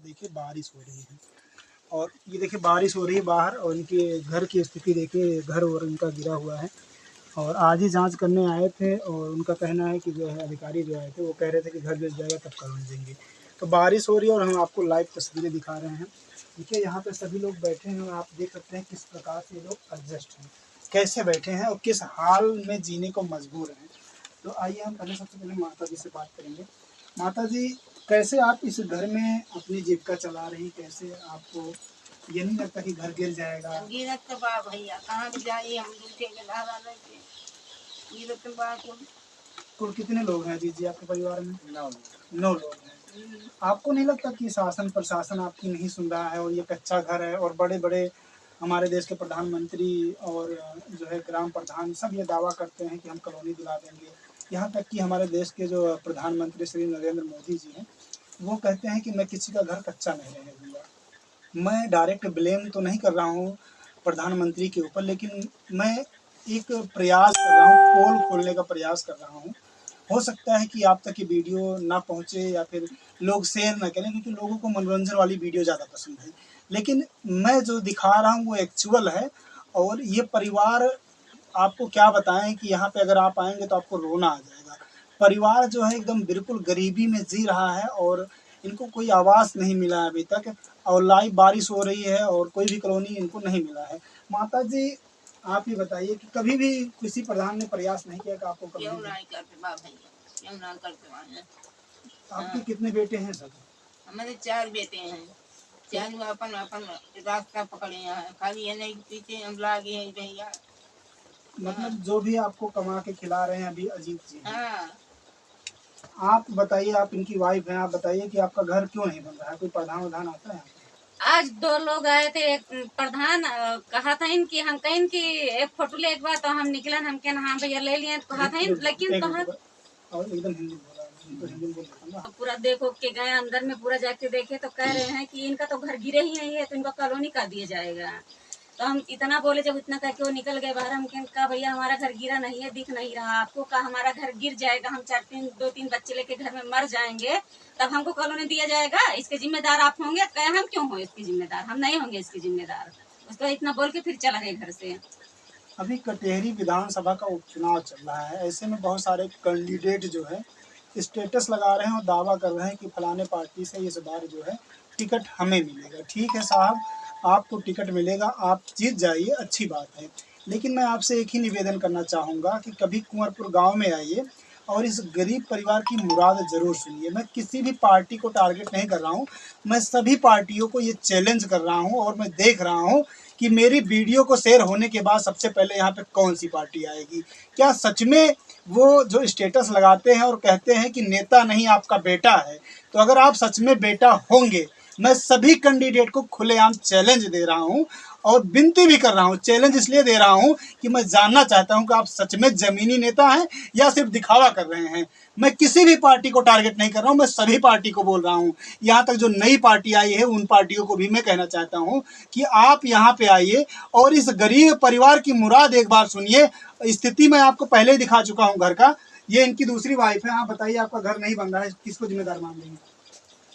देखिए बारिश हो रही है और ये देखिए बारिश हो रही है बाहर, और इनके घर की स्थिति देखिए, घर और इनका गिरा हुआ है। और आज ही जांच करने आए थे और उनका कहना है कि जो है अधिकारी जो आए थे वो कह रहे थे कि घर गिर जाएगा तब कॉलोनी देंगे। तो बारिश हो रही है और हम आपको लाइव तस्वीरें दिखा रहे हैं। देखिए यहाँ पे सभी लोग बैठे हैं और आप देख सकते हैं किस प्रकार से ये लोग एडजस्ट हैं, कैसे बैठे हैं और किस हाल में जीने को मजबूर हैं। तो आइए हम पहले सबसे पहले माता जी से बात करेंगे। माता जी, कैसे आप इस घर में अपनी जीविका चला रही, कैसे आपको ये नहीं लगता कि घर गिर जाएगा? गिरत तो बा भैया, कहाँ से जाइए हम दूसरे के धारा लेके। गिरत तो बा कुल कितने लोग हैं दीदी आपके परिवार में? 9 लोग हैं। आपको नहीं लगता कि शासन प्रशासन आपकी नहीं सुन रहा है और ये कच्चा घर है और बड़े बड़े हमारे देश के प्रधानमंत्री और जो है ग्राम प्रधान सब ये दावा करते हैं कि हम कॉलोनी दिला देंगे। यहाँ तक कि हमारे देश के जो प्रधानमंत्री श्री नरेंद्र मोदी जी हैं वो कहते हैं कि मैं किसी का घर कच्चा नहीं रहने दूंगा। मैं डायरेक्ट ब्लेम तो नहीं कर रहा हूँ प्रधानमंत्री के ऊपर, लेकिन मैं एक प्रयास कर रहा हूँ, पोल खोलने का प्रयास कर रहा हूँ। हो सकता है कि आप तक ये वीडियो ना पहुँचे या फिर लोग शेयर ना करें, क्योंकि लोगों को मनोरंजन वाली वीडियो ज़्यादा पसंद है। लेकिन मैं जो दिखा रहा हूँ वो एक्चुअल है। और ये परिवार आपको क्या बताएं कि यहाँ पे अगर आप आएंगे तो आपको रोना आ जाएगा। परिवार जो है एकदम बिल्कुल गरीबी में जी रहा है और इनको कोई आवास नहीं मिला है अभी तक। और लाइव बारिश हो रही है और कोई भी कॉलोनी इनको नहीं मिला है। माता जी, आप ही बताइए कि कभी भी किसी प्रधान ने प्रयास नहीं किया कि आपको क्यों कॉलोनी? नहीं करते बा भैया, क्यों ना करते वहाँ। आपके कितने बेटे हैं सब? हमारे 4 बेटे हैं, चारों अपन अपन रास्ता पकड़े हैं, खाली ये नहीं पीछे हम लागे हैं भैया। मतलब जो भी आपको कमा के खिला रहे हैं अभी अजीत जी हैं। हाँ, आप बताइए, आप इनकी वाइफ हैं, आप बताइए कि आपका घर क्यों नहीं बन रहा है? कोई प्रधान वधान आता है? आज 2 लोग आए थे, एक प्रधान कहा था इनकी, हम कहीं कि एक फोटो ले एक बार, तो हम निकलन, हम कहना हाँ भैया ले लिए, कहा था इन, लेकिन कहा और एकदम हिंदी बोल रहा है, तो हिंदी बोल रहा है। पूरा देखो के गए अंदर में, पूरा जाके देखे तो कह रहे हैं कि इनका तो घर गिरे ही नहीं है, तो इनका कॉलोनी का दिया जाएगा। तो हम इतना बोले, जब इतना कह के वो निकल गए बाहर, हम कहा भैया हमारा घर गिरा नहीं है, दिख नहीं रहा आपको, कहा हमारा घर गिर जाएगा, हम 2-3 बच्चे लेके घर में मर जाएंगे तब हमको कॉलोनी दिया जाएगा, इसके जिम्मेदार आप होंगे। कहे हम क्यों हो इसके जिम्मेदार, हम नहीं होंगे इसके जिम्मेदार। उसको इतना बोल के फिर चला गए घर से। अभी कटेहरी विधानसभा का उपचुनाव चल रहा है, ऐसे में बहुत सारे कैंडिडेट जो है स्टेटस लगा रहे हैं और दावा कर रहे हैं कि फलाने पार्टी से इस बार जो है टिकट हमें मिलेगा। ठीक है साहब, आपको टिकट मिलेगा, आप जीत जाइए, अच्छी बात है। लेकिन मैं आपसे एक ही निवेदन करना चाहूँगा कि कभी कुंवरपुर गांव में आइए और इस गरीब परिवार की मुराद ज़रूर सुनिए। मैं किसी भी पार्टी को टारगेट नहीं कर रहा हूँ, मैं सभी पार्टियों को ये चैलेंज कर रहा हूँ और मैं देख रहा हूँ कि मेरी वीडियो को शेयर होने के बाद सबसे पहले यहाँ पे कौन सी पार्टी आएगी। क्या सच में वो जो स्टेटस लगाते हैं और कहते हैं कि नेता नहीं आपका बेटा है, तो अगर आप सच में बेटा होंगे, मैं सभी कैंडिडेट को खुलेआम चैलेंज दे रहा हूं और विनती भी कर रहा हूं। चैलेंज इसलिए दे रहा हूं कि मैं जानना चाहता हूं कि आप सच में जमीनी नेता हैं या सिर्फ दिखावा कर रहे हैं। मैं किसी भी पार्टी को टारगेट नहीं कर रहा हूं, मैं सभी पार्टी को बोल रहा हूं। यहाँ तक जो नई पार्टी आई है उन पार्टियों को भी मैं कहना चाहता हूं कि आप यहाँ पे आइए और इस गरीब परिवार की मुराद एक बार सुनिए। स्थिति मैं आपको पहले ही दिखा चुका हूँ घर का। ये इनकी दूसरी वाइफ है। आप बताइए, आपका घर नहीं बन रहा है, किसको जिम्मेदार मान लेंगे?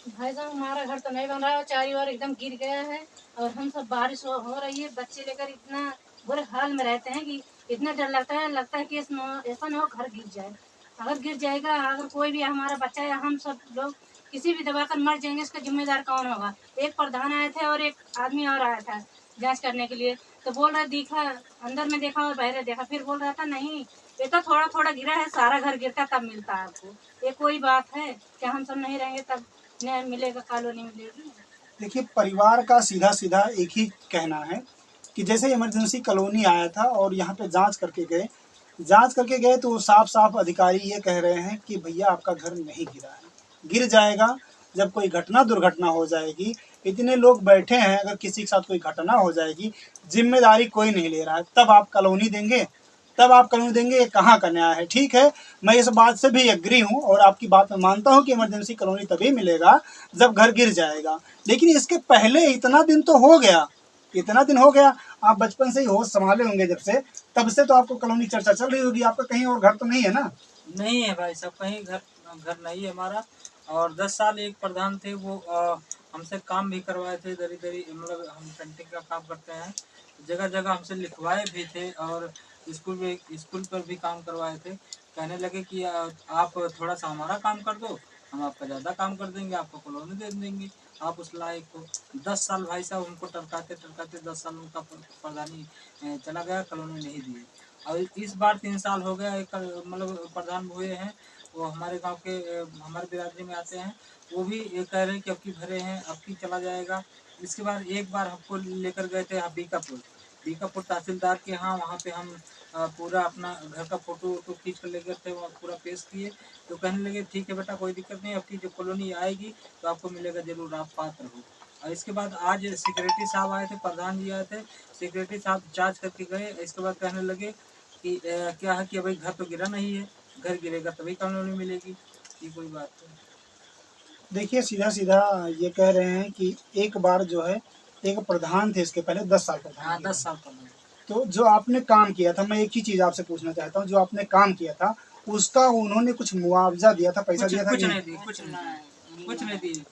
भाई साहब हमारा घर तो नहीं बन रहा है, चारों ओर एकदम गिर गया है और हम सब बारिश हो रही है, बच्चे लेकर इतना बुरे हाल में रहते हैं कि इतना डर लगता है कि ऐसा ना हो घर गिर जाए। अगर गिर जाएगा, अगर कोई भी हमारा बच्चा या हम सब लोग किसी भी दबा कर मर जाएंगे, इसका जिम्मेदार कौन होगा? एक प्रधान आए थे और एक आदमी और आया था जांच करने के लिए, तो बोल रहा दिखा, अंदर में देखा और बाहर देखा, फिर बोल रहा था नहीं ये तो थोड़ा थोड़ा गिरा है, सारा घर गिरता तब मिलता है आपको। ये कोई बात है क्या? हम सब नहीं रहेंगे तब न्याय मिलेगा, कॉलोनी मिलेगी? देखिए, परिवार का सीधा सीधा एक ही कहना है कि जैसे इमरजेंसी कॉलोनी आया था और यहाँ पे जांच करके गए तो साफ साफ अधिकारी ये कह रहे हैं कि भैया आपका घर नहीं गिरा है, गिर जाएगा जब कोई घटना दुर्घटना हो जाएगी। इतने लोग बैठे हैं, अगर किसी के साथ कोई घटना हो जाएगी, जिम्मेदारी कोई नहीं ले रहा है, तब आप कॉलोनी देंगे? ये कहाँ का न्याय है? ठीक है, मैं इस बात से भी एग्री हूँ और आपकी बात मैं मानता हूँ कि इमरजेंसी कॉलोनी तभी मिलेगा जब घर गिर जाएगा। लेकिन इसके पहले इतना दिन तो हो गया, आप बचपन से ही होश संभाले होंगे जब से, तब से तो आपको कॉलोनी चर्चा चल रही होगी। आपका कहीं और घर तो नहीं है ना? नहीं है भाई साहब, कहीं घर नहीं है हमारा। और 10 साल एक प्रधान थे, वो हमसे काम भी करवाए थे, दरी दरी मतलब हम पेंटिंग का काम करते हैं, जगह जगह हमसे लिखवाए भी थे और स्कूल पर भी काम करवाए थे। कहने लगे कि आप थोड़ा सा हमारा काम कर दो, हम आपका ज़्यादा काम कर देंगे, आपको कॉलोनी दे देंगे, आप उस लायक हो। 10 साल भाई साहब उनको टरकाते टरकाते 10 साल उनका प्रधानी चला गया, कॉलोनी नहीं दिए। और इस बार 3 साल हो गया, एक मतलब प्रधान हुए हैं, वो हमारे गांव के हमारे बिरादरी में आते हैं, वो भी ये कह रहे हैं कि अब की भरे हैं, अब की चला जाएगा। इसके बाद एक बार हमको लेकर गए थे बीकापुर तहसीलदार के यहाँ, वहाँ पे हम पूरा अपना घर का फोटो खींच कर ले गए थे, वहाँ पूरा पेश किए। तो कहने लगे ठीक है बेटा, कोई दिक्कत नहीं, आपकी जो कॉलोनी आएगी तो आपको मिलेगा जरूर, आप पात्र हो। और इसके बाद आज सेक्रेटरी साहब आए थे, प्रधान जी आए थे, सेक्रेटरी साहब जांच करके गए। इसके बाद कहने लगे कि क्या है कि भाई घर तो गिरा नहीं है, घर गिरेगा तभी कॉलोनी मिलेगी, ये कोई बात नहीं। देखिए सीधा सीधा ये कह रहे हैं कि एक बार जो है एक प्रधान थे, इसके पहले 10 साल हाँ प्रधान 10 साल पहले। तो जो आपने काम किया था, मैं एक ही चीज आपसे पूछना चाहता हूँ, जो आपने काम किया था उसका उन्होंने कुछ मुआवजा दिया था, पैसा दिया था कुछ कि नहीं दिए, कुछ नहीं दिए।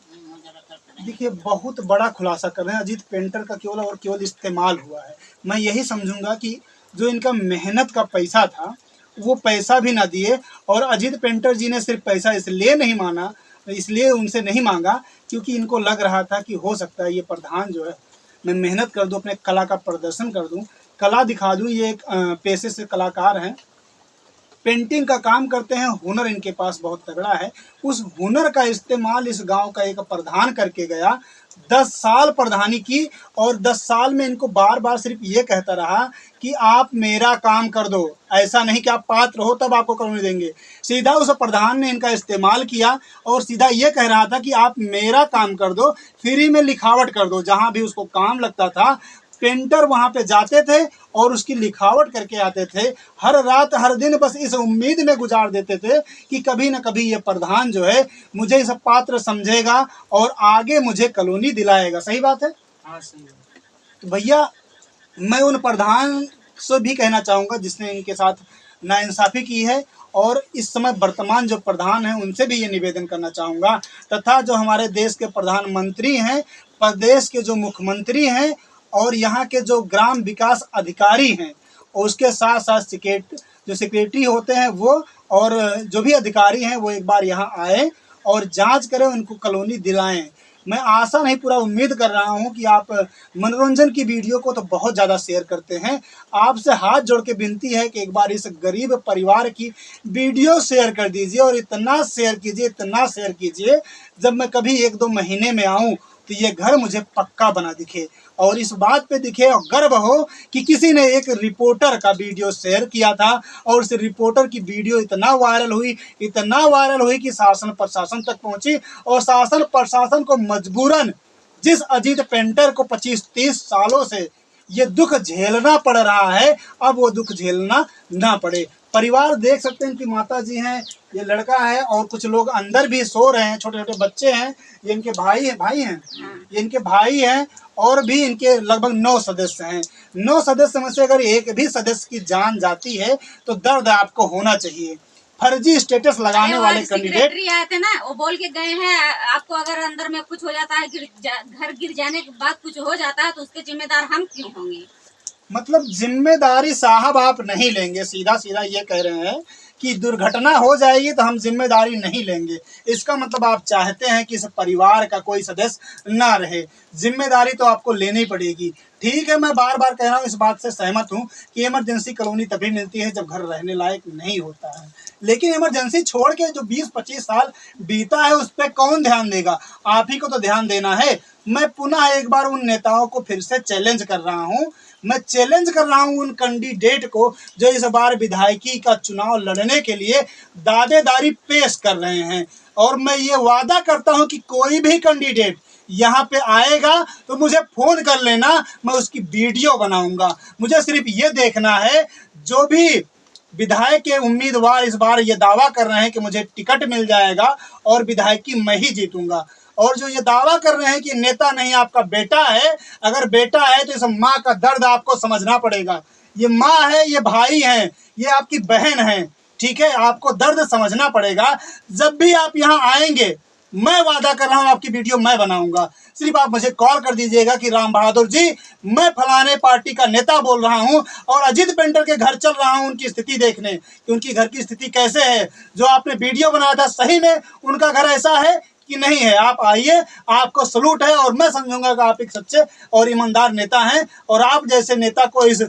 देखिए बहुत बड़ा खुलासा कर रहे हैं, अजीत पेंटर का केवल और केवल इस्तेमाल हुआ है। मैं यही समझूंगा कि जो इनका मेहनत का पैसा था वो पैसा भी ना दिए, और अजीत पेंटर जी ने सिर्फ पैसा इसलिए नहीं माना, इसलिए उनसे नहीं मांगा क्योंकि इनको लग रहा था कि हो सकता है ये प्रधान जो है मैं मेहनत कर दूं, अपने कला का प्रदर्शन कर दूं, कला दिखा दूं। ये एक पेशे से कलाकार हैं, पेंटिंग का काम करते हैं, हुनर इनके पास बहुत तगड़ा है। उस हुनर का इस्तेमाल इस गांव का एक प्रधान करके गया, 10 साल प्रधानी की, और 10 साल में इनको बार बार सिर्फ ये कहता रहा कि आप मेरा काम कर दो, ऐसा नहीं कि आप पात्र हो तब आपको कॉलोनी देंगे। सीधा उस प्रधान ने इनका इस्तेमाल किया और सीधा ये कह रहा था कि आप मेरा काम कर दो, फ्री में लिखावट कर दो। जहाँ भी उसको काम लगता था पेंटर वहां पे जाते थे और उसकी लिखावट करके आते थे। हर रात हर दिन बस इस उम्मीद में गुजार देते थे कि कभी न कभी ये प्रधान जो है मुझे इस पात्र समझेगा और आगे मुझे कॉलोनी दिलाएगा। सही बात है? हाँ सही है। तो भैया मैं उन प्रधान से भी कहना चाहूँगा जिसने इनके साथ नाइंसाफ़ी की है, और इस समय वर्तमान जो प्रधान हैं उनसे भी ये निवेदन करना चाहूँगा, तथा जो हमारे देश के प्रधानमंत्री हैं, प्रदेश के जो मुख्यमंत्री हैं और यहाँ के जो ग्राम विकास अधिकारी हैं, और उसके साथ साथ जो सेक्रेटरी होते हैं वो, और जो भी अधिकारी हैं वो एक बार यहाँ आए और जांच करें, उनको कॉलोनी दिलाएं। मैं आशा नहीं पूरा उम्मीद कर रहा हूं कि आप मनोरंजन की वीडियो को तो बहुत ज़्यादा शेयर करते हैं, आपसे हाथ जोड़ के विनती है कि एक बार इस गरीब परिवार की वीडियो शेयर कर दीजिए, और इतना शेयर कीजिए, इतना शेयर कीजिए, जब मैं कभी 1-2 महीने में आऊं तो ये घर मुझे पक्का बना दिखे, और इस बात पे दिखे और गर्व हो कि किसी ने एक रिपोर्टर का वीडियो शेयर किया था, और उस रिपोर्टर की वीडियो इतना वायरल हुई कि शासन प्रशासन तक पहुंची, और शासन प्रशासन को मजबूरन जिस अजीत पेंटर को 25-30 सालों से ये दुख झेलना पड़ रहा है, अब वो दुख झेलना ना पड़े। परिवार देख सकते हैं, इनकी माता जी हैं, ये लड़का है, और कुछ लोग अंदर भी सो रहे हैं, छोटे छोटे बच्चे हैं, ये इनके भाई हैं, ये इनके भाई हैं, और भी इनके लगभग 9 सदस्य हैं। 9 सदस्य में से अगर एक भी सदस्य की जान जाती है तो दर्द आपको होना चाहिए। फर्जी स्टेटस लगाने वाले कैंडिडेट सेक्रेटरी आए थे ना, वो बोल के गए हैं आपको अगर अंदर में कुछ हो जाता है, घर गिर जाने के बाद कुछ हो जाता है तो उसके जिम्मेदार हम क्यों होंगे? मतलब जिम्मेदारी साहब आप नहीं लेंगे, सीधा सीधा ये कह रहे हैं कि दुर्घटना हो जाएगी तो हम जिम्मेदारी नहीं लेंगे। इसका मतलब आप चाहते हैं कि इस परिवार का कोई सदस्य ना रहे, जिम्मेदारी तो आपको लेनी पड़ेगी। ठीक है, मैं बार बार कह रहा हूँ, इस बात से सहमत हूँ कि इमरजेंसी कॉलोनी तभी मिलती है जब घर रहने लायक नहीं होता है, लेकिन इमरजेंसी छोड़ के जो 20-25 साल बीता है उस पर कौन ध्यान देगा? आप ही को तो ध्यान देना है। मैं पुनः एक बार उन नेताओं को फिर से चैलेंज कर रहा हूँ, मैं चैलेंज कर रहा हूँ उन कैंडिडेट को जो इस बार विधायकी का चुनाव लड़ने के लिए दावेदारी पेश कर रहे हैं, और मैं ये वादा करता हूँ कि कोई भी कैंडिडेट यहाँ पे आएगा तो मुझे फ़ोन कर लेना, मैं उसकी वीडियो बनाऊंगा। मुझे सिर्फ ये देखना है, जो भी विधायक के उम्मीदवार इस बार ये दावा कर रहे हैं कि मुझे टिकट मिल जाएगा और विधायकी मैं ही जीतूंगा, और जो ये दावा कर रहे हैं कि नेता नहीं आपका बेटा है, अगर बेटा है तो इस माँ का दर्द आपको समझना पड़ेगा। ये माँ है, ये भाई हैं, ये आपकी बहन है, ठीक है? आपको दर्द समझना पड़ेगा। जब भी आप यहाँ आएंगे मैं वादा कर रहा हूँ आपकी वीडियो मैं बनाऊंगा। सिर्फ आप मुझे कॉल कर दीजिएगा कि राम बहादुर जी मैं फलाने पार्टी का नेता बोल रहा हूँ और अजीत पेंटर के घर चल रहा हूँ उनकी स्थिति देखने कि उनकी घर की स्थिति कैसे है। जो आपने वीडियो बनाया था सही में उनका घर ऐसा है कि नहीं है। आप आइए, आपको सलूट है और मैं समझूंगा कि आप एक सच्चे और ईमानदार नेता हैं और आप जैसे नेता को इस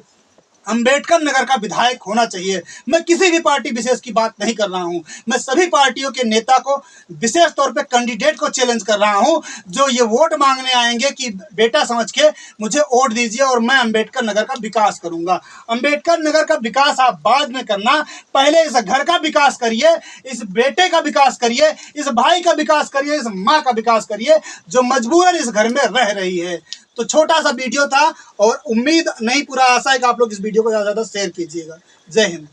अंबेडकर नगर का विधायक होना चाहिए। मैं किसी भी पार्टी विशेष की बात नहीं कर रहा हूं, मैं सभी पार्टियों के नेता को विशेष तौर पे कैंडिडेट को चैलेंज कर रहा हूं जो ये वोट मांगने आएंगे कि बेटा समझ के मुझे वोट दीजिए और मैं अंबेडकर नगर का विकास करूंगा। अंबेडकर नगर का विकास आप बाद में करना, पहले इस घर का विकास करिए, इस बेटे का विकास करिए, इस भाई का विकास करिए, इस माँ का विकास करिए जो मजबूरन इस घर में रह रही है। तो छोटा सा वीडियो था और उम्मीद नहीं पूरा आशा है कि आप लोग इस वीडियो को ज़्यादा से ज़्यादा शेयर कीजिएगा। जय हिंद।